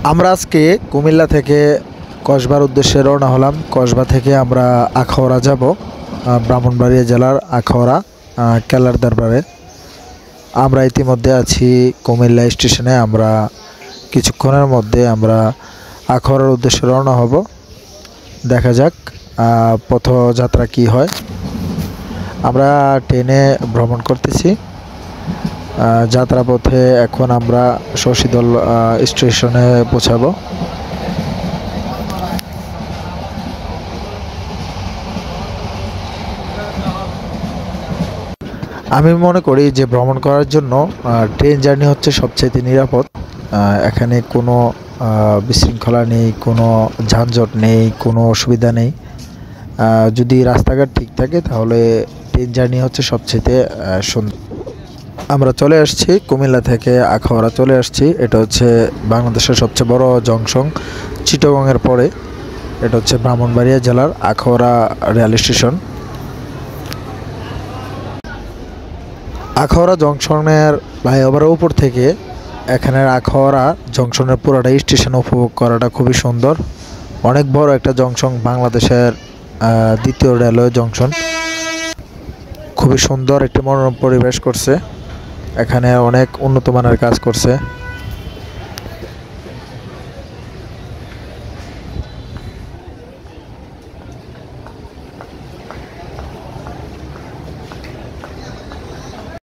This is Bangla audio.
আমরা আজকে কুমিল্লা থেকে কসবার উদ্দেশ্যে রওনা হলাম। কসবা থেকে আমরা আখাউড়া যাব, ব্রাহ্মণবাড়িয়া জেলার আখাউড়া কেল্লার দরবারে। আমরা ইতিমধ্যে আছি কুমিল্লা স্টেশনে। আমরা কিছুক্ষণের মধ্যে আমরা আখাউড়ার উদ্দেশ্যে রওনা হব। দেখা যাক পথযাত্রা কি হয়। আমরা ট্রেনে ভ্রমণ করতেছি। যাত্রাপথে এখন আমরা শশীদল স্টেশনে পৌঁছাবো। আমি মনে করি যে ভ্রমণ করার জন্য ট্রেন জার্নি হচ্ছে সবচেয়ে নিরাপদ। এখানে কোনো বিশৃঙ্খলা নেই, কোনো যানজট নেই, কোনো অসুবিধা নেই। যদি রাস্তাঘাট ঠিক থাকে তাহলে ট্রেন জার্নি হচ্ছে সবচেয়ে সুন্দর। আমরা চলে আসছি কুমিল্লা থেকে আখাউড়া চলে আসছি। এটা হচ্ছে বাংলাদেশের সবচেয়ে বড় জংশন, চিটাগংয়ের পরে। এটা হচ্ছে ব্রাহ্মণবাড়িয়া জেলার আখাউড়া রেল স্টেশন। আখাউড়া জংশনের ফ্লাইওভারের উপর থেকে এখানের আখাউড়া জংশনের পুরোটা স্টেশন উপভোগ করাটা খুবই সুন্দর। অনেক বড় একটা জংশন, বাংলাদেশের দ্বিতীয় রেলওয়ে জংশন। খুবই সুন্দর একটি মনোরম পরিবেশ করছে। এখানে অনেক উন্নত মানের কাজ করছে।